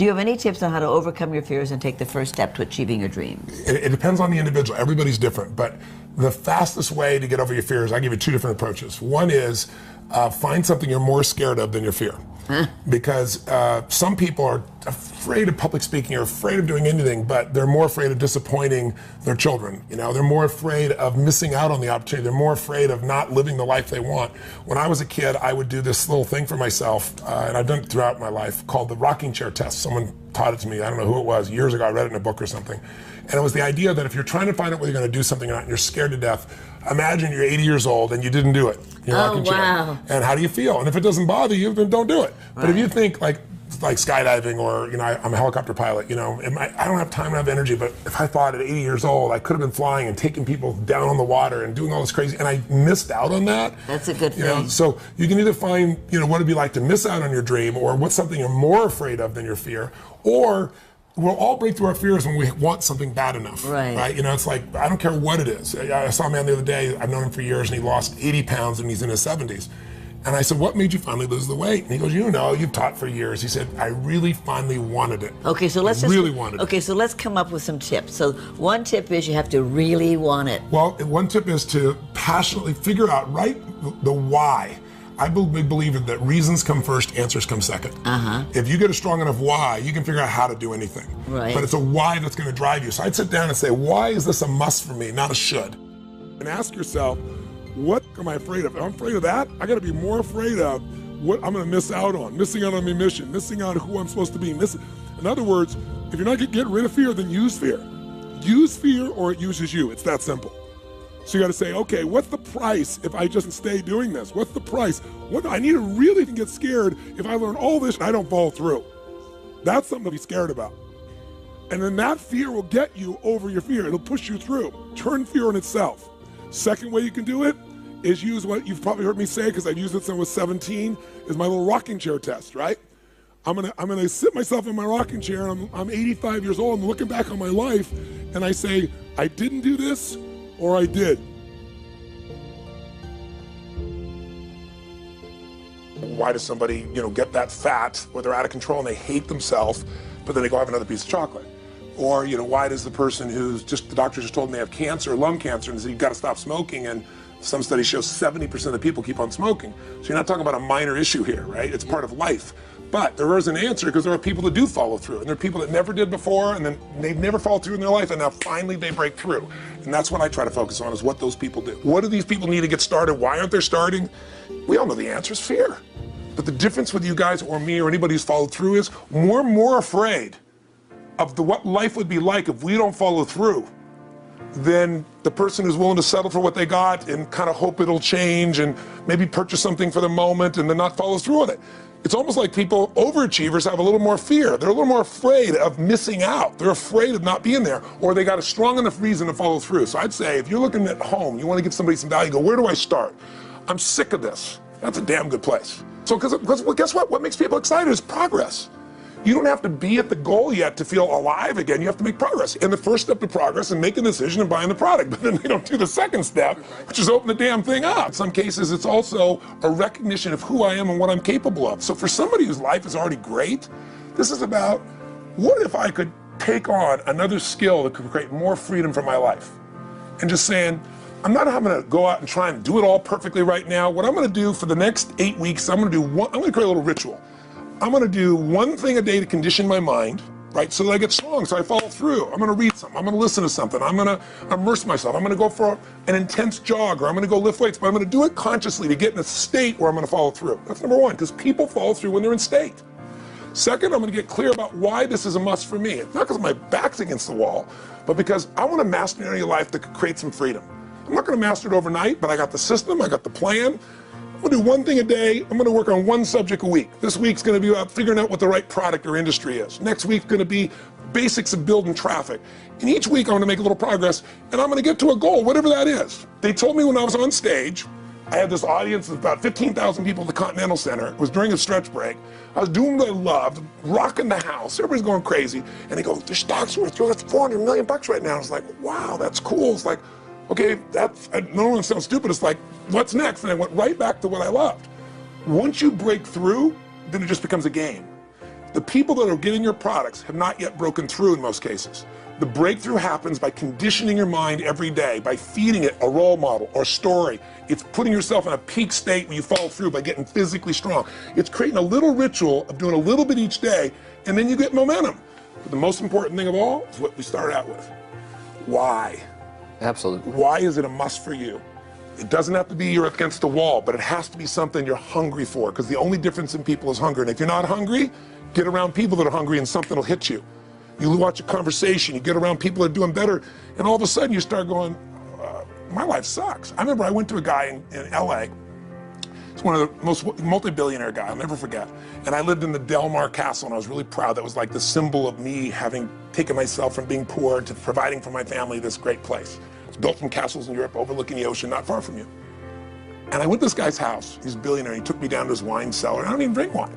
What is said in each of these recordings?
Do you have any tips on how to overcome your fears and take the first step to achieving your dreams? It depends on the individual. Everybody's different, but the fastest way to get over your fears, I give you two different approaches. One is find something you're more scared of than your fear. Because some people are afraid of public speaking or afraid of doing anything, but they're more afraid of disappointing their children. You know, they're more afraid of missing out on the opportunity. They're more afraid of not living the life they want. When I was a kid, I would do this little thing for myself, and I've done it throughout my life, called the rocking chair test. Someone taught it to me. I don't know who it was. Years ago, I read it in a book or something. And it was the idea that if you're trying to find out whether you're going to do something or not, and you're scared to death, imagine you're 80 years old and you didn't do it. You're rocking chair. And how do you feel? And if it doesn't bother you, then don't do it. Right. But if you think like skydiving, or, you know, I'm a helicopter pilot, you know, I don't have time, I don't have energy, but if I thought at 80 years old, I could have been flying and taking people down on the water and doing all this crazy, and I missed out on that. That's a good thing. You know, so you can either find, you know, what it'd be like to miss out on your dream, or what's something you're more afraid of than your fear, or we'll all break through our fears when we want something bad enough. Right? You know, it's like, I don't care what it is. I saw a man the other day, I've known him for years, and he lost 80 pounds and he's in his 70s. And I said, what made you finally lose the weight? And he goes, you know, you've taught for years. He said, I really finally wanted it. Okay, so let's so let's come up with some tips. So one tip is you have to really want it. Well, one tip is to passionately figure out, the why. I believe that reasons come first, answers come second. If you get a strong enough why, you can figure out how to do anything. Right. But it's a why that's going to drive you. So I'd sit down and say, why is this a must for me, not a should? And ask yourself, what am I afraid of? If I'm afraid of that, I got to be more afraid of what I'm going to miss out on, missing out on my mission, missing out on who I'm supposed to be. In other words, if you're not going to get rid of fear, then use fear. Use fear or it uses you. It's that simple. So you got to say, okay, what's the price if I just stay doing this? What's the price? What I need to really get scared if I learn all this and I don't follow through. That's something to be scared about. And then that fear will get you over your fear. It'll push you through. Turn fear on itself. Second way you can do it is use what you've probably heard me say, because I've used it since I was 17, is my little rocking chair test, right? I'm gonna sit myself in my rocking chair, and I'm 85 years old, I'm looking back on my life, and I say, I didn't do this, or I did. Why does somebody, you know, get that fat where they're out of control and they hate themselves, but then they go have another piece of chocolate? Or, you know, why does the person who's the doctor just told them they have cancer, lung cancer, and said, you've got to stop smoking, and some studies show 70% of the people keep on smoking. So you're not talking about a minor issue here, right? It's part of life. But there is an answer, because there are people that do follow through, and there are people that never did before, and then they've never followed through in their life, and now finally they break through. And that's what I try to focus on, is what those people do. What do these people need to get started? Why aren't they starting? We all know the answer is fear. But the difference with you guys or me or anybody who's followed through is we're more afraid of what life would be like if we don't follow through than the person who's willing to settle for what they got and kind of hope it'll change and maybe purchase something for the moment and then not follow through on it. It's almost like people, overachievers, have a little more fear. They're a little more afraid of missing out. They're afraid of not being there, or they got a strong enough reason to follow through. So I'd say, if you're looking at home, you want to give somebody some value, go, where do I start? I'm sick of this. That's a damn good place. So, because guess what? What makes people excited is progress. You don't have to be at the goal yet to feel alive again. You have to make progress. And the first step to progress is making a decision and buying the product. But then they don't do the second step, which is open the damn thing up. In some cases, it's also a recognition of who I am and what I'm capable of. So for somebody whose life is already great, this is about, what if I could take on another skill that could create more freedom for my life? And just saying, I'm not having to go out and try and do it all perfectly right now. What I'm going to do for the next 8 weeks, I'm going to create a little ritual. I'm going to do one thing a day to condition my mind, right, so that I get strong, so I follow through. I'm going to read something. I'm going to listen to something. I'm going to immerse myself. I'm going to go for an intense jog, or I'm going to go lift weights, but I'm going to do it consciously to get in a state where I'm going to follow through. That's number one, because people follow through when they're in state. Second, I'm going to get clear about why this is a must for me. It's not because my back's against the wall, but because I want to master an area of life that could create some freedom. I'm not going to master it overnight, but I got the system, I got the plan. I'm gonna do one thing a day. I'm gonna work on one subject a week. This week's gonna be about figuring out what the right product or industry is. Next week's gonna be basics of building traffic. And each week I'm gonna make a little progress, and I'm gonna get to a goal, whatever that is. They told me when I was on stage, I had this audience of about 15,000 people at the Continental Center. It was during a stretch break. I was doing what I loved, rocking the house. Everybody's going crazy. And they go, the stock's worth $400 million right now. I was like, wow, that's cool. It's like, okay, no one sounds stupid. It's like, what's next? And I went right back to what I loved. Once you break through, then it just becomes a game. The people that are getting your products have not yet broken through in most cases. The breakthrough happens by conditioning your mind every day, by feeding it a role model or a story. It's putting yourself in a peak state where you follow through by getting physically strong. It's creating a little ritual of doing a little bit each day, and then you get momentum. But the most important thing of all is what we started out with. Why? Absolutely. Why is it a must for you? It doesn't have to be you're against the wall, but it has to be something you're hungry for, because the only difference in people is hunger. And if you're not hungry, get around people that are hungry and something will hit you. You watch a conversation, you get around people that are doing better, and all of a sudden you start going, my life sucks. I remember I went to a guy in LA. He's one of the most multi-billionaire guy, I'll never forget. And I lived in the Del Mar Castle, and I was really proud. That was like the symbol of me having taken myself from being poor to providing for my family this great place. It's built from castles in Europe overlooking the ocean, not far from you. And I went to this guy's house. He's a billionaire. He took me down to his wine cellar. I don't even drink wine.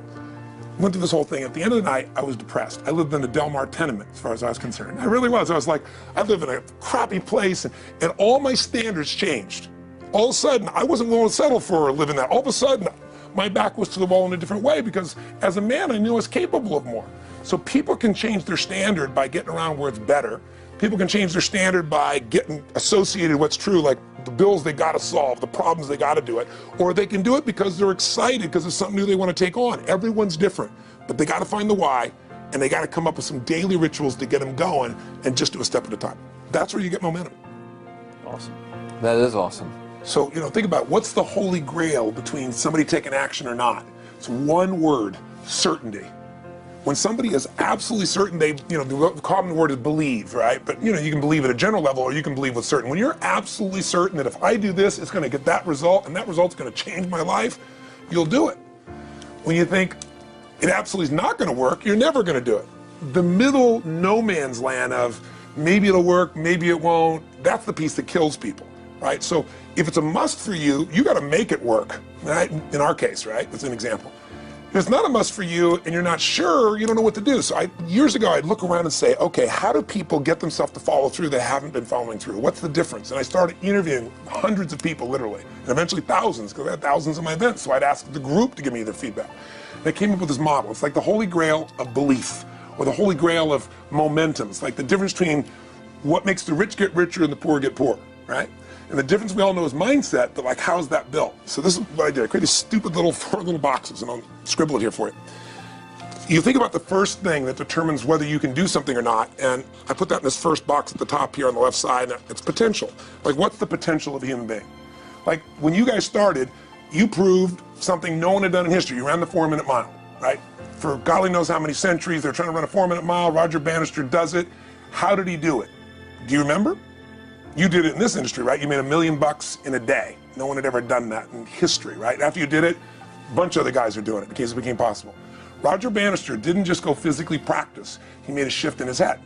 Went through this whole thing. At the end of the night, I was depressed. I lived in the Del Mar tenement, as far as I was concerned. I really was. I was like, I live in a crappy place, and all my standards changed. All of a sudden, I wasn't willing to settle for living that. All of a sudden, my back was to the wall in a different way, because as a man, I knew I was capable of more. So people can change their standard by getting around where it's better. People can change their standard by getting associated with what's true, like the bills they gotta solve, the problems they gotta do it, or they can do it because they're excited because it's something new they want to take on. Everyone's different, but they gotta find the why, and they gotta come up with some daily rituals to get them going, and just do a step at a time. That's where you get momentum. Awesome. That is awesome. So, think about what's the holy grail between somebody taking action or not. It's one word: certainty. When somebody is absolutely certain, the common word is believe, right? But you can believe at a general level, or you can believe with certain. When you're absolutely certain that if I do this, it's going to get that result, and that result's going to change my life, you'll do it. When you think it absolutely is not going to work, you're never going to do it. The middle no man's land of maybe it'll work, maybe it won't, that's the piece that kills people, right? So if it's a must for you, you got to make it work, right? In our case, right? That's an example. If it's not a must for you and you're not sure, you don't know what to do. So years ago, I'd look around and say, okay, how do people get themselves to follow through that haven't been following through? What's the difference? And I started interviewing hundreds of people, literally, and eventually thousands, because I had thousands of my events. So I'd ask the group to give me their feedback. And I came up with this model. It's like the holy grail of belief, or the holy grail of momentum. It's like the difference between what makes the rich get richer and the poor get poorer, right? And the difference we all know is mindset, but like, how's that built? So this is what I did. I created stupid four little boxes, and I'll scribble it here for you. You think about the first thing that determines whether you can do something or not, and I put that in this first box at the top here on the left side, and it's potential. Like, what's the potential of a human being? Like, when you guys started, you proved something no one had done in history. You ran the 4-minute mile, right? For God only knows how many centuries, they're trying to run a 4-minute mile. Roger Bannister does it. How did he do it? Do you remember? You did it in this industry, right? You made $1 million in a day. No one had ever done that in history, right? After you did it, a bunch of other guys are doing it because it became possible. Roger Bannister didn't just go physically practice. He made a shift in his head.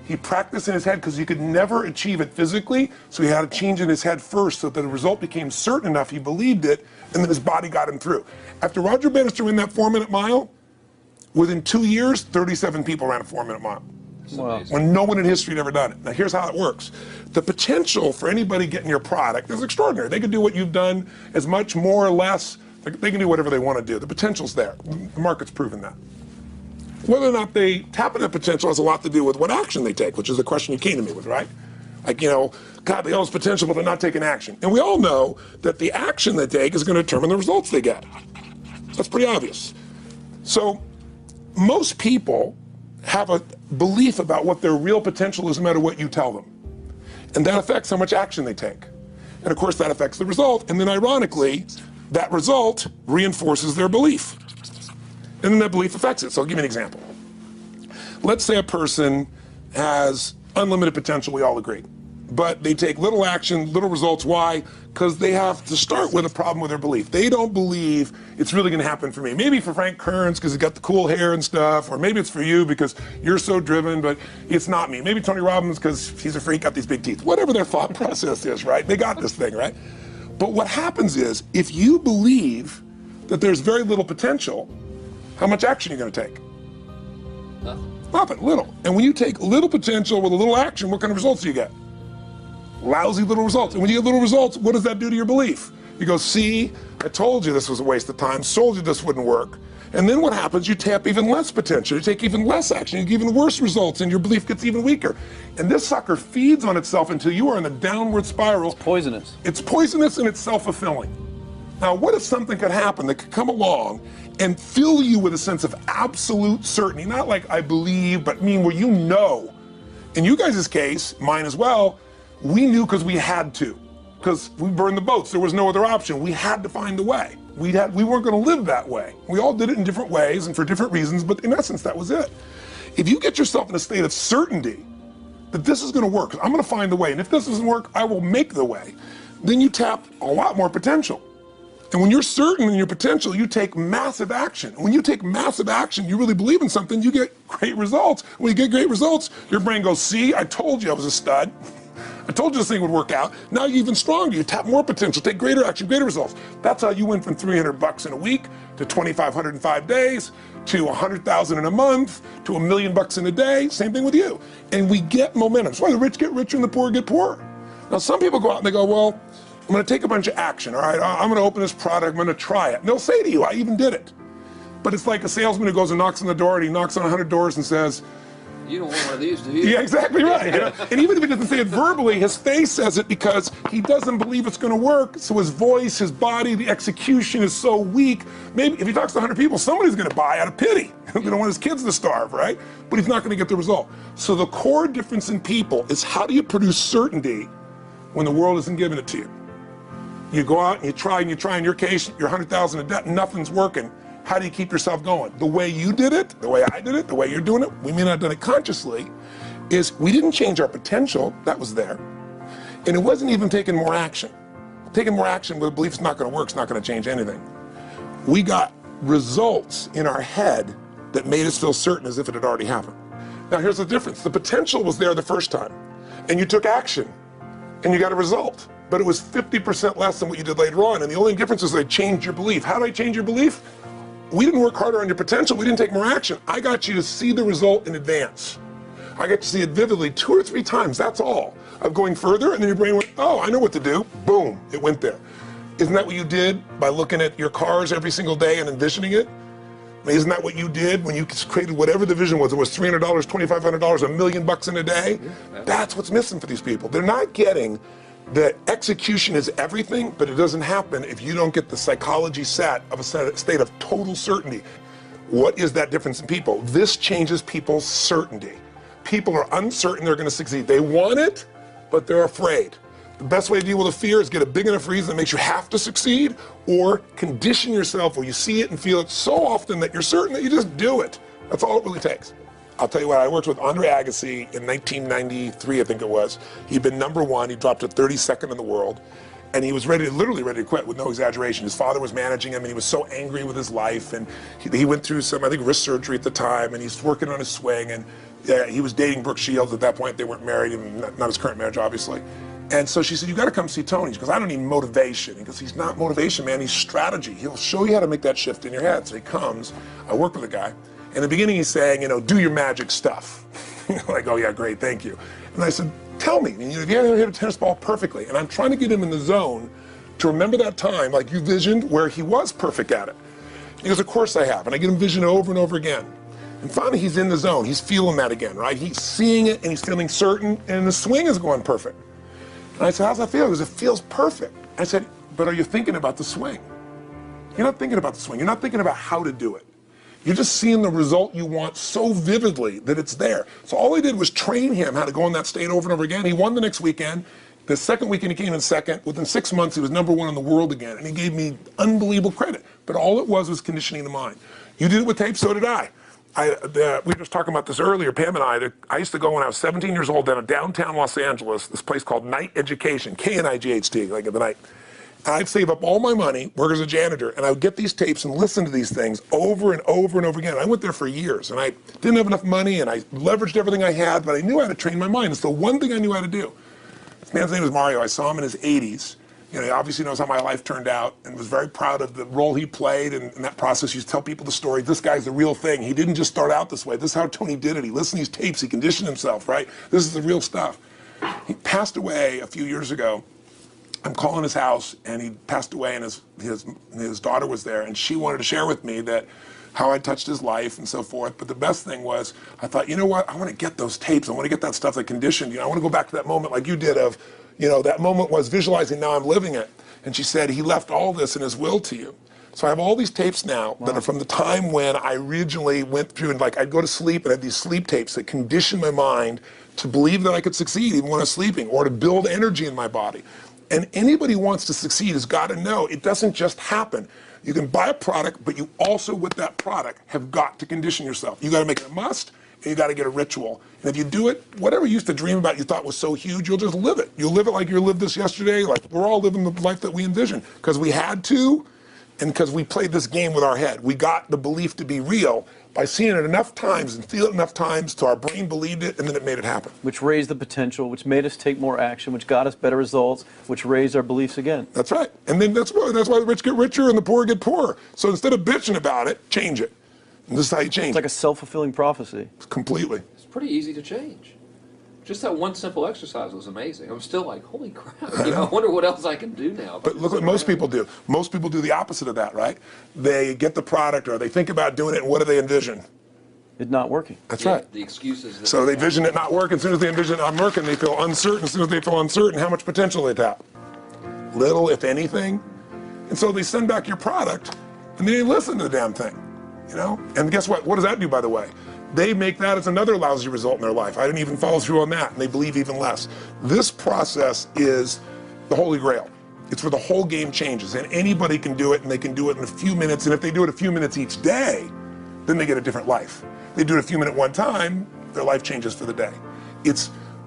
He practiced in his head because he could never achieve it physically, so he had to change in his head first so that the result became certain enough he believed it, and then his body got him through. After Roger Bannister ran that 4-minute mile, within 2 years, 37 people ran a 4-minute mile. Wow. When no one in history had ever done it. Now here's how it works. The potential for anybody getting your product is extraordinary. They can do what you've done as much, more or less. They can do whatever they want to do. The potential's there. The market's proven that. Whether or not they tap into potential has a lot to do with what action they take, which is the question you came to me with, right? Like, God, they all have potential, but they're not taking action. And we all know that the action they take is going to determine the results they get. That's pretty obvious. So most people have a belief about what their real potential is no matter what you tell them. And that affects how much action they take. And of course that affects the result. And then ironically, that result reinforces their belief. And then that belief affects it. So I'll give you an example. Let's say a person has unlimited potential, we all agree. But they take little action, little results. Why? Because they have to start with a problem with their belief. They don't believe it's really going to happen for me. Maybe for Frank Kearns because he's got the cool hair and stuff, or maybe it's for you because you're so driven, but it's not me. Maybe Tony Robbins because he's a freak, got these big teeth. Whatever their thought process is, right? They got this thing, right? But what happens is, if you believe that there's very little potential, how much action are you going to take? Nothing, little. And when you take little potential with a little action, what kind of results do you get? Lousy little results. And when you get little results, what does that do to your belief? You go, see, I told you this was a waste of time, told you this wouldn't work. And then what happens? You tap even less potential. You take even less action. You get even worse results, and your belief gets even weaker. And this sucker feeds on itself until you are in a downward spiral. It's poisonous. It's poisonous and it's self-fulfilling. Now, what if something could happen that could come along and fill you with a sense of absolute certainty? Not like I believe, but mean where you know. In you guys' case, mine as well, we knew because we had to. Because we burned the boats. There was no other option. We had to find a way. We weren't going to live that way. We all did it in different ways and for different reasons, but in essence, that was it. If you get yourself in a state of certainty that this is going to work, I'm going to find the way, and if this doesn't work, I will make the way, then you tap a lot more potential. And when you're certain in your potential, you take massive action. When you take massive action, you really believe in something, you get great results. When you get great results, your brain goes, see, I told you I was a stud. I told you this thing would work out. Now you're even stronger. You tap more potential, take greater action, greater results. That's how you went from $300 in a week to $2,500 in 5 days to $100,000 in a month to $1 million in a day. Same thing with you. And we get momentum. That's why the rich get richer and the poor get poorer. Now some people go out and they go, well, I'm going to take a bunch of action. All right, I'm going to open this product. I'm going to try it. And they'll say to you, I even did it. But it's like a salesman who goes and knocks on the door, and he knocks on 100 doors and says, you don't want one of these, do you? yeah, exactly right. You know? And even if he doesn't say it verbally, his face says it because he doesn't believe it's going to work. So his voice, his body, the execution is so weak. Maybe if he talks to 100 people, somebody's going to buy out of pity. They don't want his kids to starve, right? But he's not going to get the result. So the core difference in people is how do you produce certainty when the world isn't giving it to you? You go out and you try, in your case, you're 100,000 in debt, nothing's working. How do you keep yourself going? The way you did it, the way I did it, the way you're doing it, we may not have done it consciously, is we didn't change our potential, that was there. And it wasn't even taking more action. Taking more action with a belief it's not gonna work, it's not gonna change anything. We got results in our head that made us feel certain as if it had already happened. Now here's the difference. The potential was there the first time, and you took action, and you got a result. But it was 50% less than what you did later on, and the only difference is I changed your belief. How did I change your belief? We didn't work harder on your potential, we didn't take more action. I got you to see the result in advance. I got to see it vividly 2 or 3 times, that's all. Of going further, and then your brain went, oh, I know what to do. Boom, it went there. Isn't that what you did by looking at your cars every single day and envisioning it? I mean, isn't that what you did when you created whatever the vision was? It was $300, $2,500, $1 million in a day? That's what's missing for these people. They're not getting that execution is everything, but it doesn't happen if you don't get the psychology set of a state of total certainty. What is that difference in people? This changes people's certainty. People are uncertain they're going to succeed. They want it, but they're afraid. The best way to deal with a fear is get a big enough reason that makes you have to succeed, or condition yourself where you see it and feel it so often that you're certain that you just do it. That's all it really takes. I'll tell you what, I worked with Andre Agassi in 1993, I think it was. He'd been #1, he dropped to 32nd in the world, and he was literally ready to quit with no exaggeration. His father was managing him, and he was so angry with his life, and he went through some, I think, wrist surgery at the time, and he's working on his swing, and he was dating Brooke Shields at that point. They weren't married, and not his current marriage, obviously. And so she said, you gotta come see Tony. She goes, I don't need motivation. He goes, he's not motivation, man, he's strategy. He'll show you how to make that shift in your head. So he comes, I work with a guy. In the beginning, he's saying, do your magic stuff. Like, oh yeah, great, thank you. And I said, tell me, if you ever hit a tennis ball perfectly, and I'm trying to get him in the zone to remember that time, like you visioned, where he was perfect at it. He goes, of course I have, and I get him vision over and over again. And finally, he's in the zone, he's feeling that again, right? He's seeing it, and he's feeling certain, and the swing is going perfect. And I said, how's that feel? He goes, it feels perfect. I said, but are you thinking about the swing? You're not thinking about the swing, you're not thinking about how to do it. You're just seeing the result you want so vividly that it's there. So all I did was train him how to go in that state over and over again. He won the next weekend. The second weekend he came in second. Within 6 months he was #1 in the world again, and he gave me unbelievable credit. But all it was conditioning the mind. You did it with tape, so did I. We were just talking about this earlier, Pam and I used to go when I was 17 years old down to downtown Los Angeles, this place called Night Education, K-N-I-G-H-T, like in the night. I'd save up all my money, work as a janitor, and I would get these tapes and listen to these things over and over and over again. I went there for years, and I didn't have enough money, and I leveraged everything I had, but I knew how to train my mind. It's the one thing I knew how to do. This man's name was Mario. I saw him in his 80s. He obviously knows how my life turned out, and was very proud of the role he played in that process. He used to tell people the story. This guy's the real thing. He didn't just start out this way. This is how Tony did it. He listened to these tapes. He conditioned himself, right? This is the real stuff. He passed away a few years ago. I'm calling his house, and he passed away, and his daughter was there, and she wanted to share with me that how I touched his life and so forth. But the best thing was, I thought, you know what? I want to get those tapes. I want to get that stuff that conditioned. I want to go back to that moment like you did of, that moment was visualizing, now I'm living it. And she said, he left all this in his will to you. So I have all these tapes now that are from the time when I originally went through and I'd go to sleep and I had these sleep tapes that conditioned my mind to believe that I could succeed even when I was sleeping, or to build energy in my body. And anybody who wants to succeed has got to know it doesn't just happen. You can buy a product, but you also, with that product, have got to condition yourself. You got to make it a must, and you got to get a ritual. And if you do it, whatever you used to dream about you thought was so huge, you'll just live it. You'll live it like you lived this yesterday, like we're all living the life that we envisioned. Because we had to, and because we played this game with our head. We got the belief to be real by seeing it enough times and feel it enough times till our brain believed it, and then it made it happen. Which raised the potential, which made us take more action, which got us better results, which raised our beliefs again. That's right. And then that's why the rich get richer and the poor get poorer. So instead of bitching about it, change it. And this is how you change it. It's like a self-fulfilling prophecy. Completely. It's pretty easy to change. Just that one simple exercise was amazing. I'm still like, holy crap, I wonder what else I can do now. But look what most people do. Most people do the opposite of that, right? They get the product or they think about doing it, and what do they envision? It not working. That's right. The excuses. So they envision it not working. As soon as they envision it not working, they feel uncertain. As soon as they feel uncertain, how much potential they tap? Little, if anything. And so they send back your product, and they listen to the damn thing, And guess what? What does that do, by the way? They make that as another lousy result in their life. I didn't even follow through on that, and they believe even less. This process is the Holy Grail. It's where the whole game changes, and anybody can do it, and they can do it in a few minutes, and if they do it a few minutes each day, then they get a different life. They do it a few minutes one time, their life changes for the day.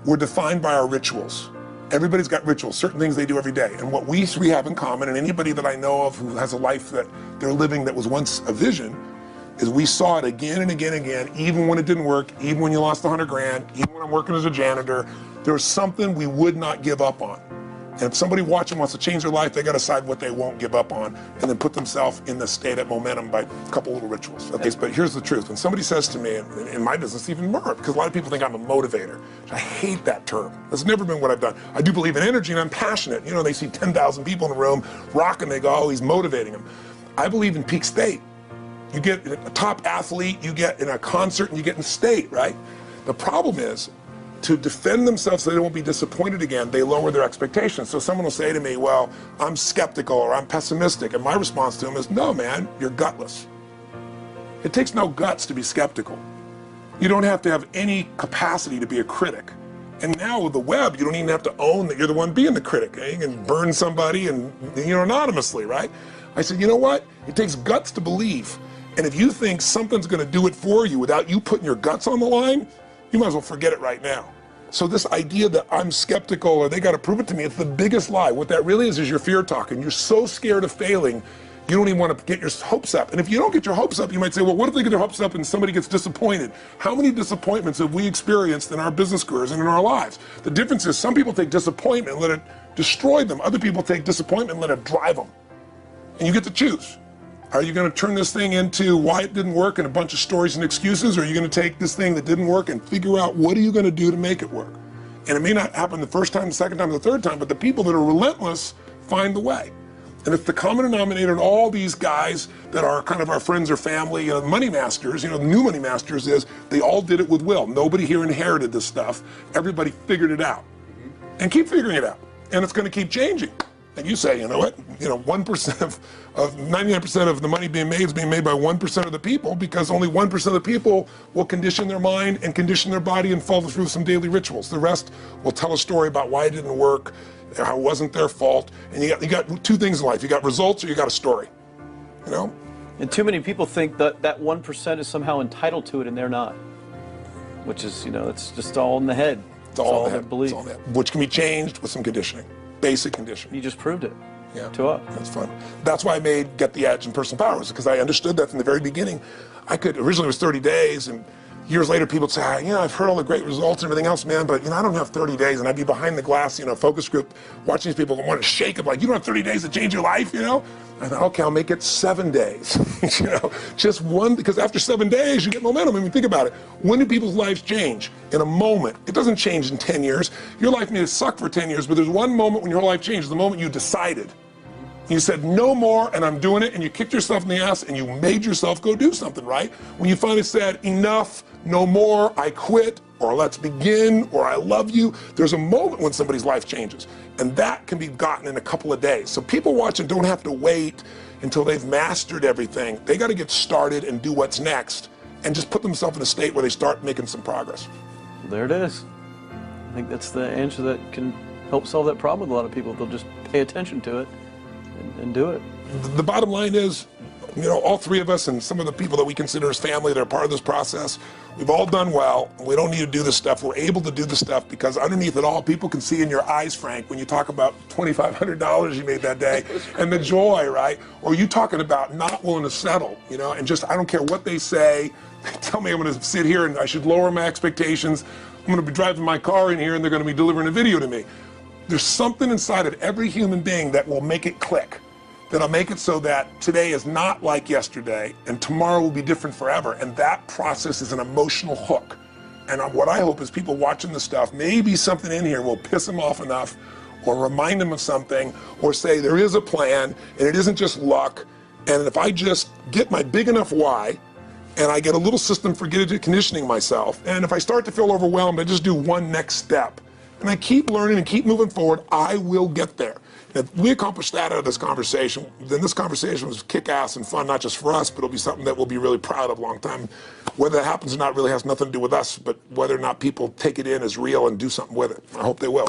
We're defined by our rituals. Everybody's got rituals, certain things they do every day, and what we three have in common, and anybody that I know of who has a life that they're living that was once a vision, is we saw it again and again and again, even when it didn't work, even when you lost 100 grand, even when I'm working as a janitor, there was something we would not give up on. And if somebody watching wants to change their life, they got to decide what they won't give up on, and then put themselves in the state of momentum by a couple little rituals. Okay, but here's the truth. When somebody says to me, in my business, even more, because a lot of people think I'm a motivator. I hate that term. That's never been what I've done. I do believe in energy, and I'm passionate. They see 10,000 people in a room rocking, they go, oh, he's motivating them. I believe in peak state. You get a top athlete, you get in a concert, and you get in state, right? The problem is, to defend themselves so they won't be disappointed again, they lower their expectations. So someone will say to me, well, I'm skeptical or I'm pessimistic. And my response to them is, no, man, you're gutless. It takes no guts to be skeptical. You don't have to have any capacity to be a critic. And now with the web, you don't even have to own that you're the one being the critic. You can burn somebody and, anonymously, right? I said, you know what? It takes guts to believe. And if you think something's going to do it for you without you putting your guts on the line, you might as well forget it right now. So this idea that I'm skeptical or they got to prove it to me, it's the biggest lie. What that really is your fear talking. You're so scared of failing, you don't even want to get your hopes up. And if you don't get your hopes up, you might say, well, what if they get their hopes up and somebody gets disappointed? How many disappointments have we experienced in our business careers and in our lives? The difference is some people take disappointment and let it destroy them. Other people take disappointment and let it drive them. And you get to choose. Are you going to turn this thing into why it didn't work and a bunch of stories and excuses, or are you going to take this thing that didn't work and figure out what are you going to do to make it work? And it may not happen the first time, the second time, the third time, but the people that are relentless find the way. And it's the common denominator in all these guys that are kind of our friends or family, money masters, the new money masters is they all did it with will. Nobody here inherited this stuff. Everybody figured it out. And keep figuring it out. And it's going to keep changing. And you say, you know what, 1% of 99% of the money being made is being made by 1% of the people, because only 1% of the people will condition their mind and condition their body and follow through some daily rituals. The rest will tell a story about why it didn't work, how it wasn't their fault. And you got two things in life. You got results or you got a story, And too many people think that 1% is somehow entitled to it, and they're not. Which is, it's just all in the head. It's all in their belief. It's all in the head. Which can be changed with some conditioning. Basic conditioning. You just proved it. Yeah, to us. That's fun. That's why I made Get the Edge and Personal Power, because I understood that from the very beginning. Originally it was 30 days, and years later people would say, I've heard all the great results and everything else, man, but I don't have 30 days, and I'd be behind the glass, focus group, watching these people and want to shake them, like, you don't have 30 days to change your life, I thought, okay, I'll make it 7 days, just one, because after 7 days you get momentum. I mean, think about it. When do people's lives change? In a moment. It doesn't change in 10 years. Your life may suck for 10 years, but there's one moment when your whole life changes, the moment you decided. You said no more, and I'm doing it, and you kicked yourself in the ass, and you made yourself go do something, right? When you finally said enough, no more, I quit, or let's begin, or I love you, there's a moment when somebody's life changes, and that can be gotten in a couple of days. So people watching don't have to wait until they've mastered everything. They got to get started and do what's next, and just put themselves in a state where they start making some progress. There it is. I think that's the answer that can help solve that problem with a lot of people. They'll just pay attention to it and do it. The bottom line is, you know, all three of us and some of the people that we consider as family that are part of this process, we've all done well. We don't need to do this stuff. We're able to do the stuff because underneath it all, people can see in your eyes, Frank, when you talk about $2,500 you made that day and the joy, right? Or you talking about not willing to settle, you know, and just, I don't care what they say. They tell me I'm going to sit here and I should lower my expectations. I'm going to be driving my car in here and they're going to be delivering a video to me. There's something inside of every human being that will make it click, that'll make it so that today is not like yesterday and tomorrow will be different forever. And that process is an emotional hook. And what I hope is people watching this stuff, maybe something in here will piss them off enough or remind them of something or say there is a plan and it isn't just luck. And if I just get my big enough why, and I get a little system for conditioning myself, and if I start to feel overwhelmed, I just do one next step. And I keep learning and keep moving forward, I will get there. And if we accomplish that out of this conversation, then this conversation was kick-ass and fun, not just for us, but it'll be something that we'll be really proud of a long time. Whether that happens or not really has nothing to do with us, but whether or not people take it in as real and do something with it. I hope they will.